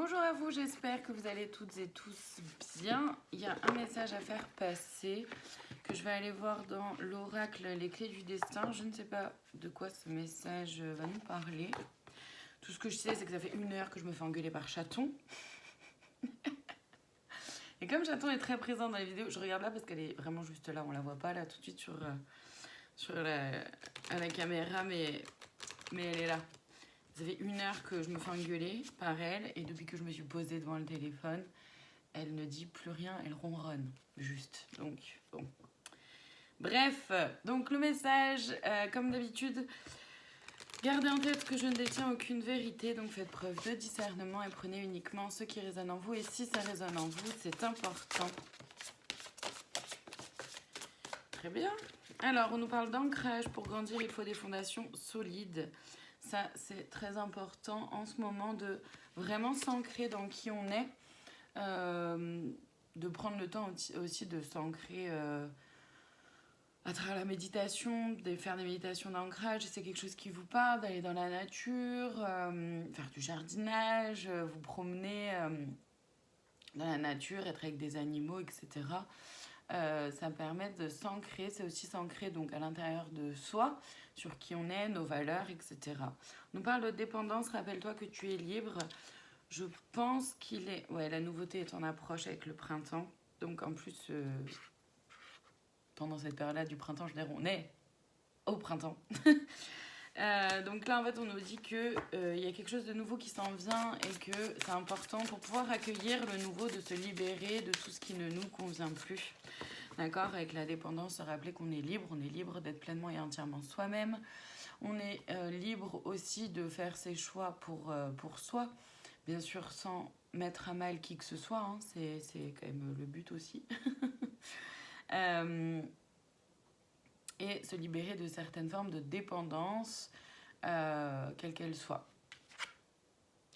Bonjour à vous, j'espère que vous allez toutes et tous bien. Il y a un message à faire passer que je vais aller voir dans l'oracle Les Clés du Destin. Je ne sais pas de quoi ce message va nous parler. Tout ce que je sais, c'est que ça fait 1 heure que je me fais engueuler par Chaton. Et comme Chaton est très présent dans les vidéos, je regarde là parce qu'elle est vraiment juste là. On la voit pas là tout de suite à la caméra, mais elle est là. Ça fait 1 heure que je me fais engueuler par elle et depuis que je me suis posée devant le téléphone, elle ne dit plus rien, elle ronronne juste. Donc, bon. Bref, donc le message, comme d'habitude, gardez en tête que je ne détiens aucune vérité, donc faites preuve de discernement et prenez uniquement ce qui résonne en vous. Et si ça résonne en vous, c'est important. Très bien. Alors, on nous parle d'ancrage. Pour grandir, il faut des fondations solides. Ça, c'est très important en ce moment de vraiment s'ancrer dans qui on est, de prendre le temps aussi de s'ancrer à travers la méditation, de faire des méditations d'ancrage. Si c'est quelque chose qui vous parle, d'aller dans la nature, faire du jardinage, vous promener dans la nature, être avec des animaux, etc. Ça permet de s'ancrer, c'est aussi s'ancrer donc à l'intérieur de soi, sur qui on est, nos valeurs, etc. On nous parle de dépendance, rappelle-toi que tu es libre. Je pense qu'il est... Ouais, la nouveauté est en approche avec le printemps. Donc en plus, pendant cette période-là du printemps, je veux dire, on est au printemps. Donc là, en fait, on nous dit qu'il y a quelque chose de nouveau qui s'en vient et que c'est important pour pouvoir accueillir le nouveau, de se libérer de tout ce qui ne nous convient plus. D'accord? Avec la dépendance, se rappeler qu'on est libre d'être pleinement et entièrement soi-même. On est libre aussi de faire ses choix pour soi, bien sûr sans mettre à mal qui que ce soit, hein. C'est quand même le but aussi. Et se libérer de certaines formes de dépendance, quelle qu'elle soit.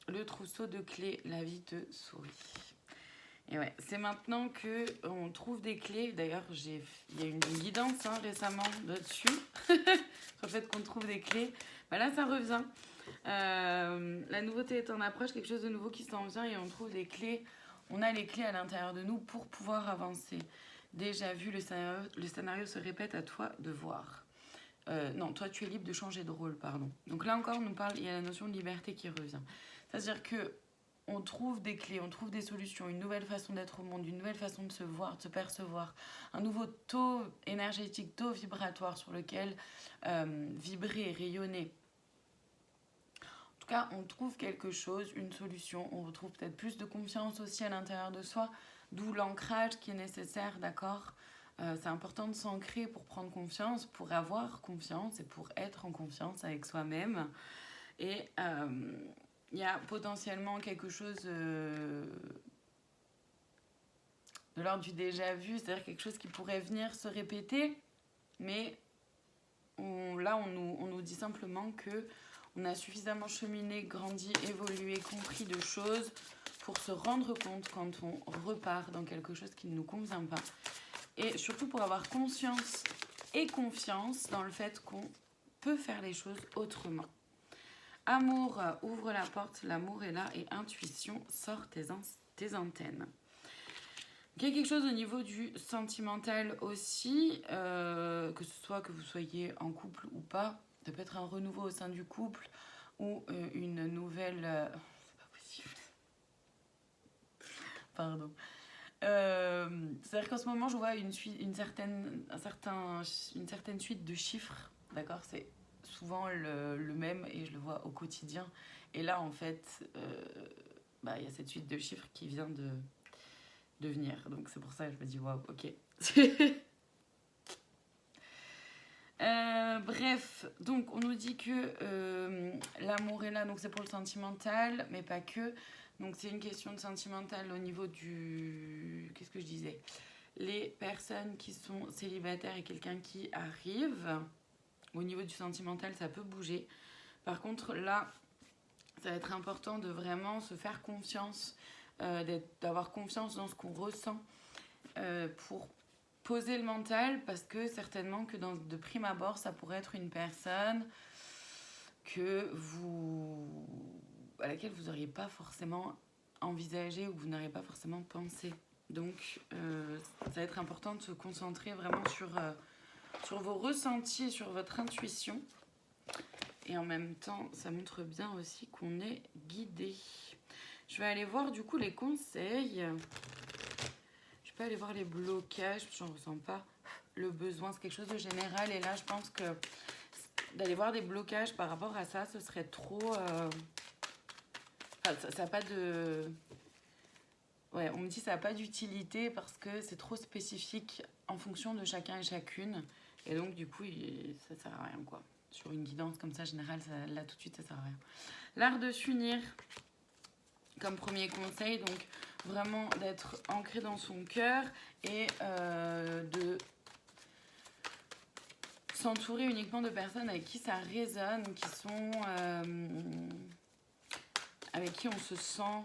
Le trousseau de clés, la vie te sourit. Et ouais, c'est maintenant qu'on trouve des clés. D'ailleurs, il y a une guidance récemment là-dessus, sur le fait qu'on trouve des clés. Bah là, ça revient. La nouveauté est en approche, quelque chose de nouveau qui s'en vient et on trouve des clés. On a les clés à l'intérieur de nous pour pouvoir avancer. Déjà vu, le scénario se répète, à toi de voir. Non, toi, tu es libre de changer de rôle, pardon. Donc là encore, il y a la notion de liberté qui revient. C'est-à-dire que on trouve des clés, on trouve des solutions, une nouvelle façon d'être au monde, une nouvelle façon de se voir, de se percevoir, un nouveau taux énergétique, taux vibratoire sur lequel vibrer, rayonner. En tout cas, on trouve quelque chose, une solution, on retrouve peut-être plus de confiance aussi à l'intérieur de soi, d'où l'ancrage qui est nécessaire, d'accord ? C'est important de s'ancrer pour prendre confiance, pour avoir confiance et pour être en confiance avec soi-même. Et il y a potentiellement quelque chose de l'ordre du déjà vu, c'est-à-dire quelque chose qui pourrait venir se répéter, mais on nous dit simplement que on a suffisamment cheminé, grandi, évolué, compris de choses pour se rendre compte quand on repart dans quelque chose qui ne nous convient pas. Et surtout pour avoir conscience et confiance dans le fait qu'on peut faire les choses autrement. Amour, ouvre la porte, l'amour est là. Et intuition, sors tes antennes. Il y a quelque chose au niveau du sentimental aussi, que ce soit que vous soyez en couple ou pas. Ça peut être un renouveau au sein du couple ou une nouvelle... c'est pas possible. Pardon. C'est-à-dire qu'en ce moment, je vois une certaine suite de chiffres. D'accord? C'est souvent le même et je le vois au quotidien. Et là, en fait, il y a cette suite de chiffres qui vient de venir. Donc c'est pour ça que je me dis, waouh, ok. Bref, donc on nous dit que l'amour est là, donc c'est pour le sentimental, mais pas que. Donc c'est une question de sentimental au niveau du... Qu'est-ce que je disais? Les personnes qui sont célibataires et quelqu'un qui arrive, au niveau du sentimental, ça peut bouger. Par contre, là, ça va être important de vraiment se faire confiance, d'avoir confiance dans ce qu'on ressent pour poser le mental, parce que certainement que de prime abord, ça pourrait être une personne à laquelle vous n'auriez pas forcément envisagé ou que vous n'aurez pas forcément pensé. Donc, ça va être important de se concentrer vraiment sur vos ressentis, sur votre intuition. Et en même temps, ça montre bien aussi qu'on est guidé. Je vais aller voir du coup les conseils. Je peux aller voir les blocages, j'en ressens pas le besoin. C'est quelque chose de général. Et là, je pense que d'aller voir des blocages par rapport à ça, ce serait trop... Enfin, ça n'a pas de... Ouais, on me dit que ça n'a pas d'utilité parce que c'est trop spécifique en fonction de chacun et chacune. Et donc, du coup, ça sert à rien, quoi. Sur une guidance comme ça, générale, là, tout de suite, ça sert à rien. L'art de s'unir, comme premier conseil, donc vraiment d'être ancré dans son cœur et de s'entourer uniquement de personnes avec qui ça résonne, qui sont... avec qui on se sent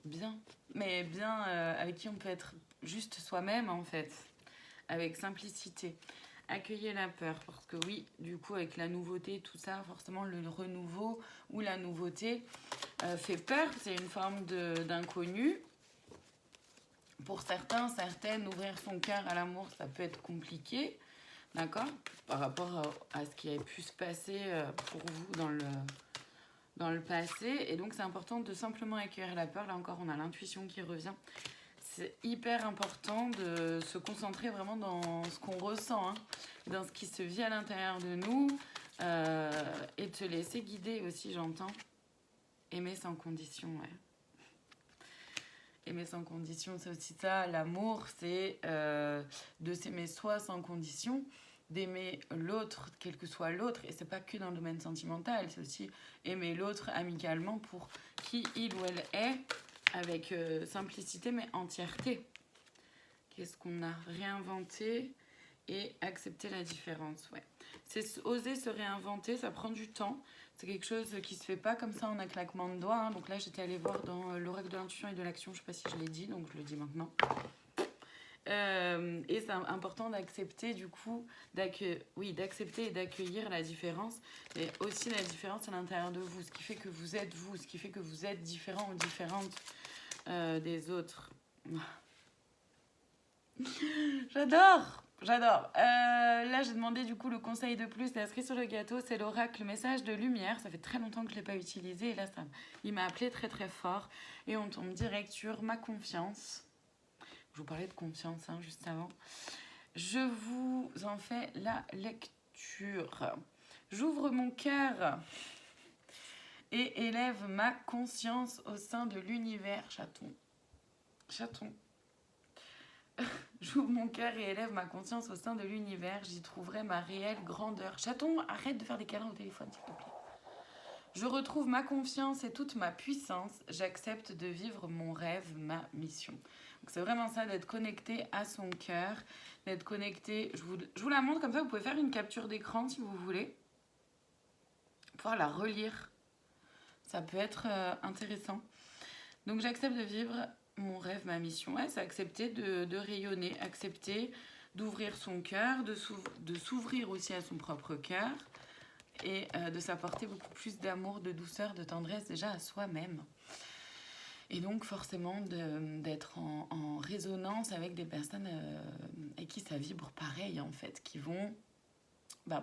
bien, mais bien avec qui on peut être juste soi-même en fait, avec simplicité. Accueillez la peur, parce que oui, du coup avec la nouveauté, tout ça, forcément le renouveau ou la nouveauté fait peur, c'est une forme d'inconnu. Pour certains, certaines, ouvrir son cœur à l'amour, ça peut être compliqué, d'accord, par rapport à ce qui a pu se passer pour vous dans le passé. Et donc c'est important de simplement accueillir la peur. Là encore, on a l'intuition qui revient. C'est hyper important de se concentrer vraiment dans ce qu'on ressent, hein, dans ce qui se vit à l'intérieur de nous, et te laisser guider aussi, j'entends. Aimer sans condition, ouais. Aimer sans condition, c'est aussi ça. L'amour, c'est de s'aimer soi sans condition, d'aimer l'autre, quel que soit l'autre. Et c'est pas que dans le domaine sentimental, c'est aussi aimer l'autre amicalement pour qui il ou elle est, avec simplicité mais entièreté. Qu'est-ce qu'on a réinventé et accepter la différence, ouais. C'est oser se réinventer, ça prend du temps. C'est quelque chose qui se fait pas comme ça en un claquement de doigts, hein. Donc là, j'étais allée voir dans l'oracle de l'intuition et de l'action, je sais pas si je l'ai dit, donc je le dis maintenant. Et c'est important d'accepter du coup, d'accepter et d'accueillir la différence, mais aussi la différence à l'intérieur de vous, ce qui fait que vous êtes vous, ce qui fait que vous êtes différent ou différente des autres. J'adore. Là, j'ai demandé du coup le conseil de plus, la cerise sur le gâteau, c'est l'oracle message de lumière. Ça fait très longtemps que je ne l'ai pas utilisé et là, il m'a appelé très très fort. Et on tombe direct sur ma confiance. Je vous parlais de confiance hein, juste avant. Je vous en fais la lecture. J'ouvre mon cœur et élève ma conscience au sein de l'univers. Chaton. J'ouvre mon cœur et élève ma conscience au sein de l'univers. J'y trouverai ma réelle grandeur. Chaton, arrête de faire des câlins au téléphone, s'il te plaît. Je retrouve ma confiance et toute ma puissance. J'accepte de vivre mon rêve, ma mission. Donc c'est vraiment ça, d'être connecté à son cœur, d'être connecté. Je vous la montre comme ça, vous pouvez faire une capture d'écran si vous voulez. Pouvoir la relire. Ça peut être intéressant. Donc j'accepte de vivre mon rêve, ma mission. Ouais, c'est accepter de rayonner, accepter d'ouvrir son cœur, de s'ouvrir aussi à son propre cœur et de s'apporter beaucoup plus d'amour, de douceur, de tendresse déjà à soi-même. Et donc forcément d'être en résonance avec des personnes avec qui ça vibre pareil en fait, qui vont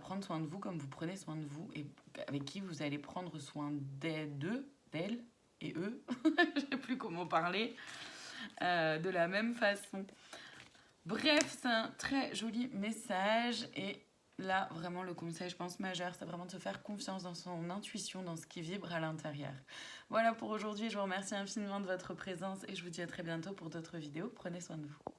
prendre soin de vous comme vous prenez soin de vous et avec qui vous allez prendre soin d'elles et eux, je ne sais plus comment parler, de la même façon. Bref, c'est un très joli message et là, vraiment, le conseil, je pense, majeur, c'est vraiment de se faire confiance dans son intuition, dans ce qui vibre à l'intérieur. Voilà pour aujourd'hui, je vous remercie infiniment de votre présence et je vous dis à très bientôt pour d'autres vidéos. Prenez soin de vous.